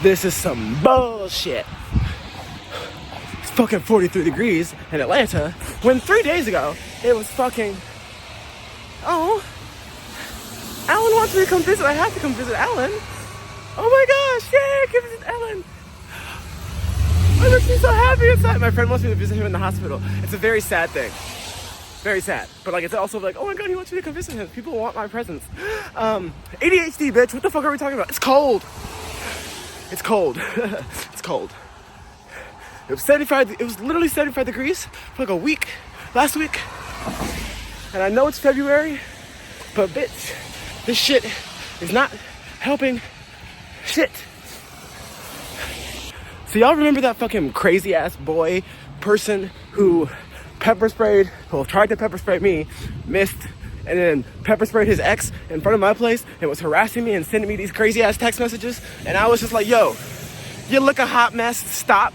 This is some bullshit. It's fucking 43 degrees in Atlanta when 3 days ago it was fucking, oh, Alan wants me to come visit. I have to come visit Alan. Oh my gosh, yay, I can visit Alan. I makes me so happy inside. My friend wants me to visit him in the hospital. It's a very sad thing. Very sad. But like, it's also like, oh my god, he wants me to come visit him. People want my presence. ADHD, bitch. What the fuck are we talking about? It's cold. It's cold. It's cold. It was 75. It was literally 75 degrees for like a week last week. And I know it's February, but bitch, this shit is not helping shit. So y'all remember that fucking crazy ass boy person who tried to pepper spray me, missed, and then pepper sprayed his ex in front of my place and was harassing me and sending me these crazy ass text messages? And I was just like, yo, you look a hot mess, stop.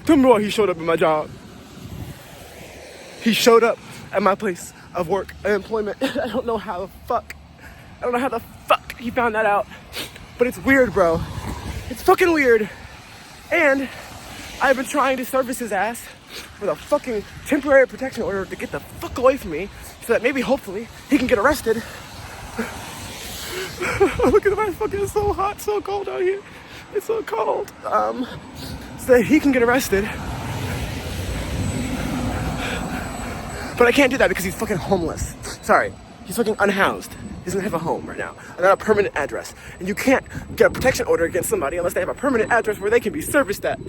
Tell me why he showed up at my job. He showed up at my place of work and employment. I don't know how the fuck he found that out. But it's weird, bro. It's fucking weird. And I've been trying to service his ass with a fucking temporary protection order to get the fuck away from me so that maybe, hopefully, he can get arrested. Look at my fucking, it's so hot, so cold out here. It's so cold. So that he can get arrested. But I can't do that because he's fucking homeless. Sorry, he's fucking unhoused. He doesn't have a home right now, and not a permanent address. And you can't get a protection order against somebody unless they have a permanent address where they can be serviced at.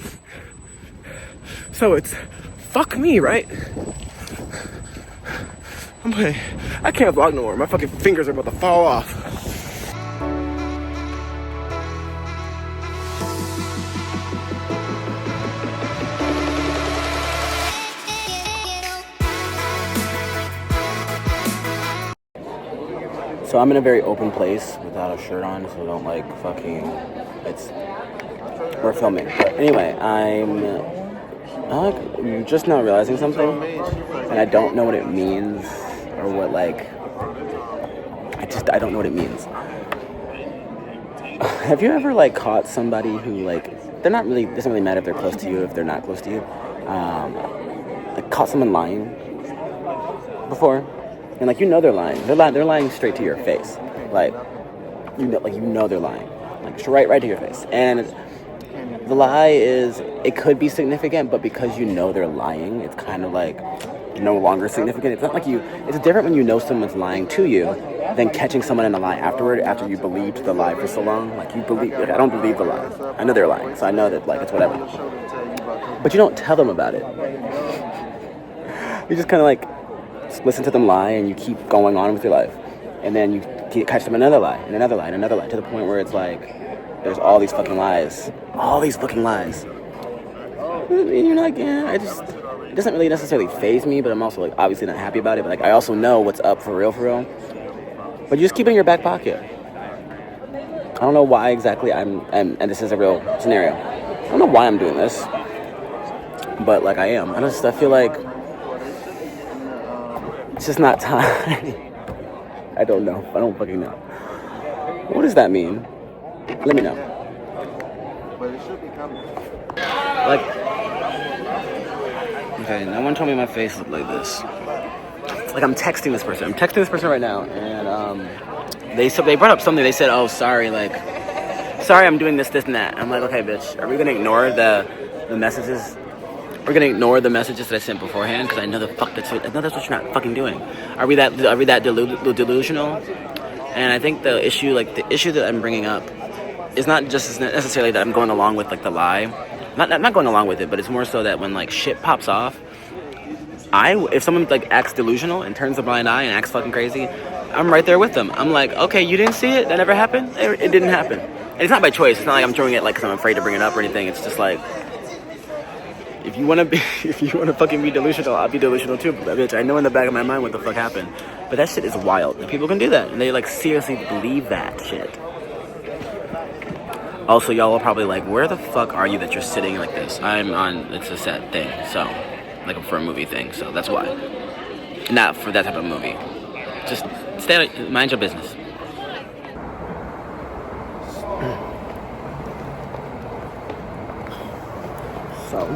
So it's fuck me, right? I can't vlog no more. My fucking fingers are about to fall off. So I'm in a very open place without a shirt on, so don't like fucking, we're filming. But anyway, I'm just now realizing something, and I don't know what it means, or what I don't know what it means. Have you ever caught somebody who doesn't really matter if they're close to you, if they're not close to you, caught someone lying before? And they're lying. They're lying straight to your face. You know they're lying. Right to your face. And the lie is, it could be significant, but because you know they're lying, it's kind of no longer significant. It's not it's different when you know someone's lying to you than catching someone in a lie afterward, after you believed the lie for so long. I don't believe the lie. I know they're lying, so I know that it's whatever. But you don't tell them about it. You just kind of listen to them lie, and you keep going on with your life, and then you catch them another lie, and another lie, and another lie, to the point where it's there's all these fucking lies, and you're it doesn't really necessarily faze me, but I'm also obviously not happy about it. But I also know what's up for real, but you just keep it in your back pocket. I don't know why exactly and this is a real scenario. I don't know why I'm doing this, but I am. I feel it's just not time. I don't know. I don't fucking know. What does that mean? Let me know. But it should be coming. Okay, no one told me my face looked like this. I'm texting this person. I'm texting this person right now, and they brought up something. They said, "Oh, sorry, sorry, I'm doing this, and that." I'm like, okay, bitch, are we gonna ignore the messages? We're gonna ignore the messages that I sent beforehand, because I know that's what you're not fucking doing. Are we that delusional? And I think the issue that I'm bringing up is not just necessarily that I'm going along with the lie. Not going along with it, but it's more so that when shit pops off, if someone acts delusional and turns a blind eye and acts fucking crazy, I'm right there with them. I'm like, okay, you didn't see it? That never happened? It didn't happen. And it's not by choice. It's not I'm throwing it because I'm afraid to bring it up or anything. It's just if you wanna fucking be delusional, I'll be delusional too, bitch. I know in the back of my mind what the fuck happened. But that shit is wild. And people can do that, and they seriously believe that shit. Also, y'all are probably where the fuck are you that you're sitting like this? It's a set thing, so for a movie thing, so that's why. Not for that type of movie. Just mind your business. So,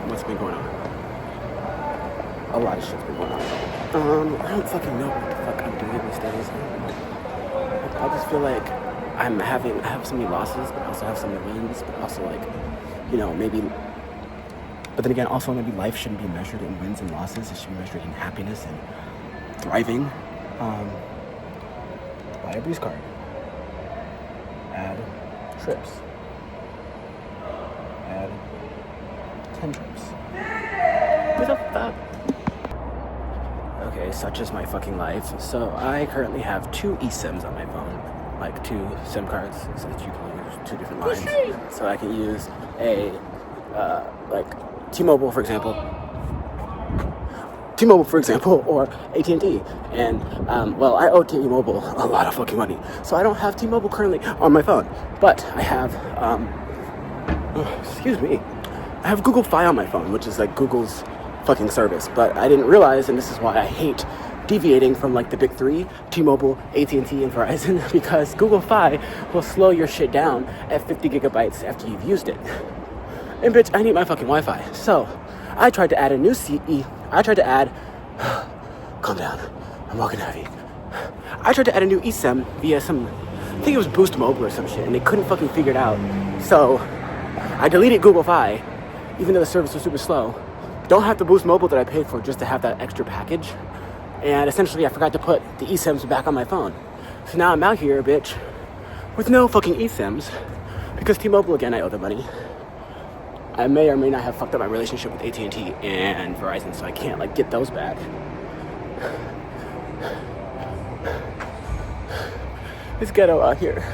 what's been going on? A lot of shit's been going on. I don't fucking know what the fuck I'm doing these days. I just feel like I have so many losses, but also have so many wins, but also like, you know, maybe, but then again, also maybe life shouldn't be measured in wins and losses. It should be measured in happiness and thriving. Buy a breeze card. Add trips. Add 10 trips. What the fuck? Okay, such is my fucking life. So I currently have 2 eSIMs on my phone. Like 2 SIM cards, so that you can use 2 different lines. So I can use a, like T-Mobile, for example, or AT&T. And, well, I owe T-Mobile a lot of fucking money. So I don't have T-Mobile currently on my phone. But I have, excuse me, I have Google Fi on my phone, which is like Google's fucking service. But I didn't realize, and this is why I hate deviating from like the big 3, T-Mobile, AT&T, and Verizon, because Google Fi will slow your shit down at 50 gigabytes after you've used it. And bitch, I need my fucking Wi-Fi. So I tried to add a new calm down, I'm walking heavy. I tried to add a new eSIM via some, I think it was Boost Mobile or some shit, and they couldn't fucking figure it out. So I deleted Google Fi, even though the service was super slow. Don't have the Boost Mobile that I paid for just to have that extra package. And essentially I forgot to put the eSIMs back on my phone. So now I'm out here, bitch, with no fucking eSIMs, because T-Mobile, again, I owe them money. I may or may not have fucked up my relationship with AT&T and Verizon, so I can't like get those back. It's ghetto out here.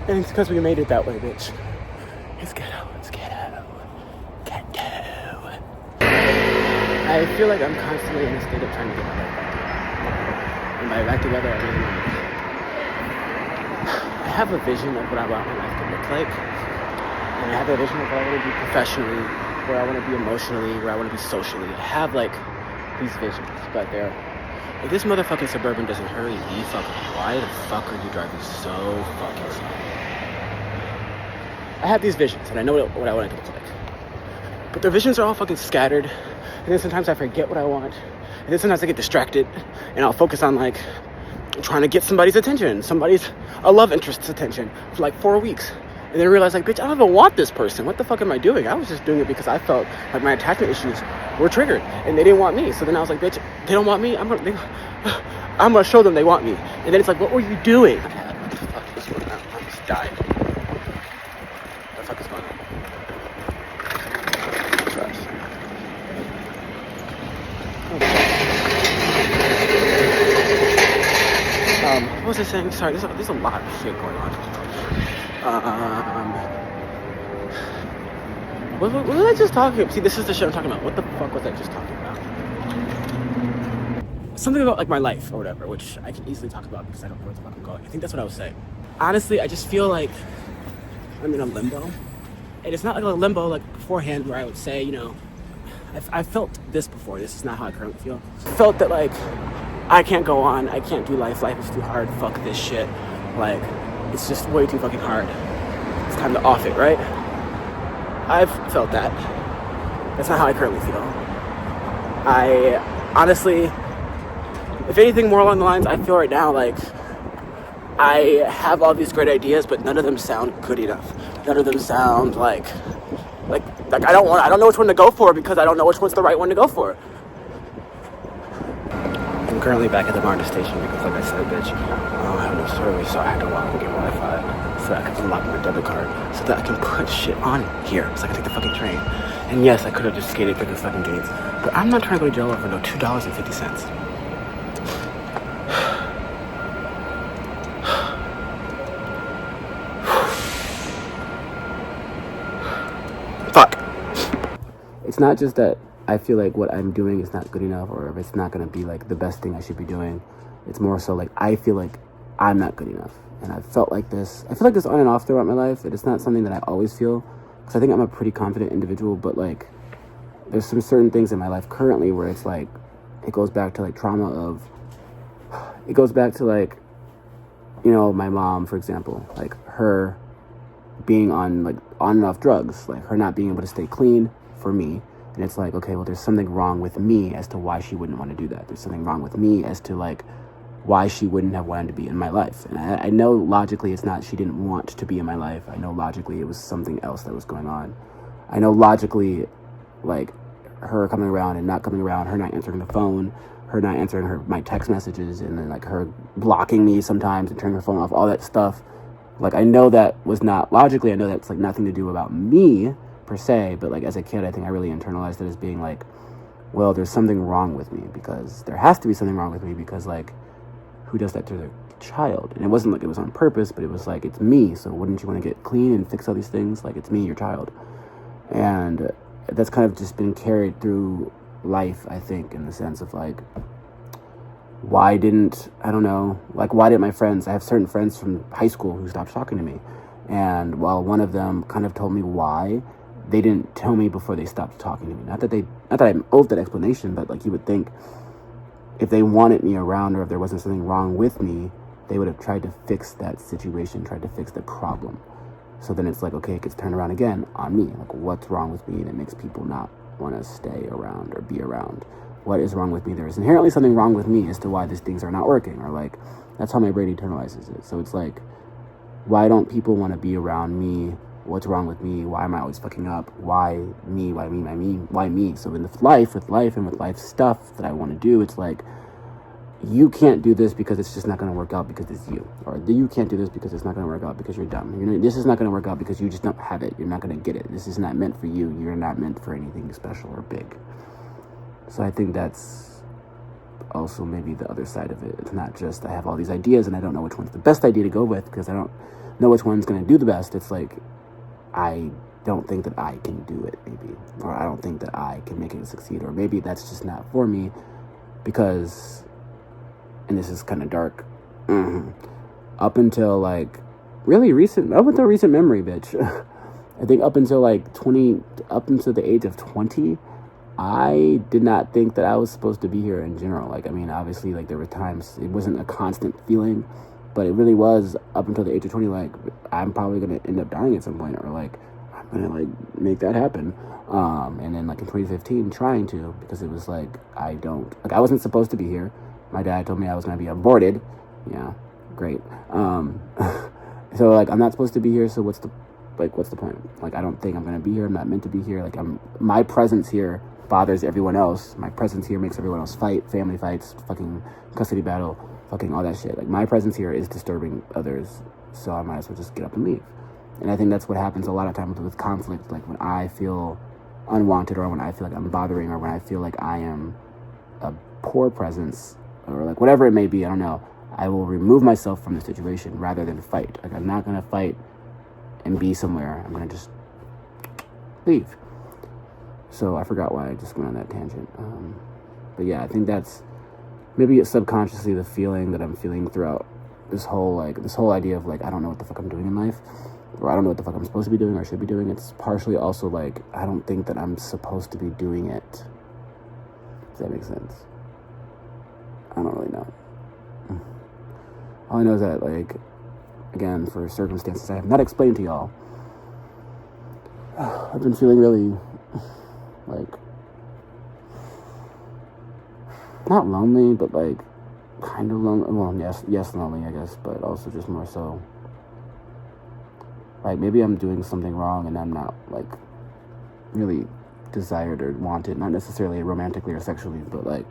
And it's because we made it that way, bitch. It's ghetto, it's ghetto. Ghetto. I feel like I'm constantly in a state of trying to get my life back together. And by back together, I mean like, I have a vision of what I want my life to look like. And I have a vision of where I want to be professionally, where I want to be emotionally, where I want to be socially. I have like these visions, but they're if this motherfucking Suburban doesn't hurry, why the fuck are you driving so fucking slow? I have these visions, and I know what I want it to look like. But the visions are all fucking scattered, and then sometimes I forget what I want, and then sometimes I get distracted, and I'll focus on like trying to get somebody's attention, a love interest's attention for like 4 weeks. And then I realized, like, bitch, I don't even want this person. What the fuck am I doing? I was just doing it because I felt like my attachment issues were triggered, and they didn't want me. So then I was like, bitch, they don't want me. I'm gonna show them they want me. And then it's like, what were you doing? What the fuck is going on? I just died. What the fuck is going on? Trust. What was I saying? Sorry, there's a lot of shit going on. What was I just talking about? See, this is the shit I'm talking about. What the fuck was I just talking about? Something about like my life or whatever, which I can easily talk about because I don't know where the fuck I'm going. I think that's what I was saying. Honestly, I just feel like I'm in a limbo. And it's not like a limbo like beforehand where I would say, you know, I've felt this before. This is not how I currently feel. I felt that like I can't go on. I can't do life. Life is too hard. Fuck this shit. Like, it's just way too fucking hard. It's time to off it, right? I've felt that. That's not how I currently feel. I honestly, if anything more along the lines, I feel right now like I have all these great ideas, but none of them sound good enough. None of them sound like I don't know which one to go for because I don't know which one's the right one to go for. I'm currently back at the Martin station because, like I said, bitch, I don't have no service, so I had to walk and get Wi-Fi so that I can unlock my debit card so that I can put shit on here so I can take the fucking train. And yes, I could have just skated through the fucking gates, but I'm not trying to go to jail over no $2.50. Fuck. It's not just that I feel like what I'm doing is not good enough or if it's not going to be like the best thing I should be doing. It's more so like I feel like I'm not good enough. And I've felt like this. I feel like this on and off throughout my life. It's not something that I always feel because I think I'm a pretty confident individual. But like there's some certain things in my life currently where it's like it goes back to like trauma of it goes back to like, you know, my mom, for example, like her being on and off drugs, like her not being able to stay clean for me. And it's like, okay, well, there's something wrong with me as to why she wouldn't want to do that. There's something wrong with me as to like why she wouldn't have wanted to be in my life. And I know logically it's not she didn't want to be in my life. I know logically it was something else that was going on. I know logically, like, her coming around and not coming around, her not answering the phone, her not answering my text messages, and then like her blocking me sometimes and turning her phone off, all that stuff. Like, I know that was not logically, I know that's like nothing to do about me per se, but like as a kid, I think I really internalized it as being like, well, there's something wrong with me, because there has to be something wrong with me, because like, who does that to their child? And it wasn't like it was on purpose, but it was like, it's me, so wouldn't you want to get clean and fix all these things? Like, it's me, your child. And that's kind of just been carried through life, I think, in the sense of like, why didn't my friends, I have certain friends from high school who stopped talking to me, and while one of them kind of told me why, they didn't tell me before they stopped talking to me. Not that I owed that explanation, but like, you would think if they wanted me around, or if there wasn't something wrong with me, they would have tried to fix that situation, tried to fix the problem. So then it's like, okay, it gets turned around again on me. Like, what's wrong with me that makes people not want to stay around or be around? What is wrong with me? There is inherently something wrong with me as to why these things are not working, or like, that's how my brain internalizes it. So it's like, why don't people want to be around me? What's wrong with me? Why am I always fucking up? Why me? Why me? Why me? So in life and with life stuff that I want to do, it's like, you can't do this because it's just not going to work out because it's you. Or you can't do this because it's not going to work out because you're dumb. This is not going to work out because you just don't have it. You're not going to get it. This is not meant for you. You're not meant for anything special or big. So I think that's also maybe the other side of it. It's not just I have all these ideas and I don't know which one's the best idea to go with because I don't know which one's going to do the best. It's like, I don't think that I can do it, maybe. Or I don't think that I can make it succeed. Or maybe that's just not for me because... and this is kind of dark, up until like recent memory, bitch. I think up until the age of 20, I did not think that I was supposed to be here in general. Like, I mean, obviously, like, there were times it wasn't a constant feeling, but it really was up until the age of 20, like, I'm probably going to end up dying at some point, or like, I'm going to like make that happen. And then like in 2015, trying to, because it was like, I wasn't supposed to be here. My dad told me I was going to be aborted. Yeah, great. So, like, I'm not supposed to be here, so what's the point? Like, I don't think I'm going to be here. I'm not meant to be here. Like, my presence here bothers everyone else. My presence here makes everyone else fight, family fights, fucking custody battle, fucking all that shit. Like, my presence here is disturbing others, so I might as well just get up and leave. And I think that's what happens a lot of times with conflict. Like, when I feel unwanted, or when I feel like I'm bothering, or when I feel like I am a poor presence, or like whatever it may be, I don't know, I will remove myself from the situation rather than fight. Like, I'm not going to fight and be somewhere. I'm going to just leave. So I forgot why I just went on that tangent. But yeah, I think that's maybe it's subconsciously the feeling that I'm feeling throughout this whole idea of like, I don't know what the fuck I'm doing in life, or I don't know what the fuck I'm supposed to be doing or should be doing. It's partially also like, I don't think that I'm supposed to be doing it. Does that make sense? I don't really know. All I know is that, like, again, for circumstances I have not explained to y'all, I've been feeling really, like, not lonely, but, like, kind of lonely. Well, yes, lonely, I guess, but also just more so, like, maybe I'm doing something wrong and I'm not, like, really desired or wanted, not necessarily romantically or sexually, but, like,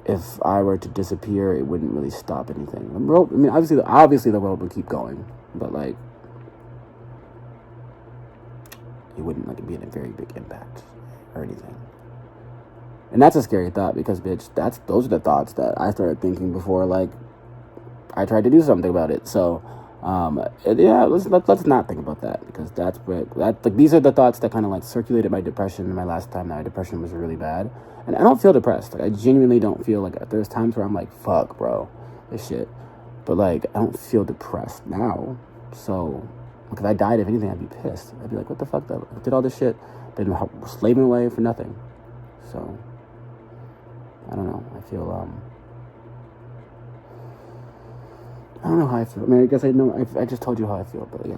if I were to disappear, it wouldn't really stop anything. The world, I mean, obviously the world would keep going, but like, it wouldn't like be in a very big impact or anything. And that's a scary thought because, bitch, those are the thoughts that I started thinking before, like, I tried to do something about it. So, yeah, let's not think about that because these are the thoughts that kind of like circulated my depression my last time that my depression was really bad. And I don't feel depressed. Like, I genuinely don't feel like, there's times where I'm like, fuck, bro, this shit. But like, I don't feel depressed now. So, if I died, if anything, I'd be pissed. I'd be like, what the fuck? I did all this shit, been slaving away for nothing. So, I don't know. I feel, I don't know how I feel. I mean, I guess I know. I just told you how I feel, but yeah.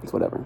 It's whatever.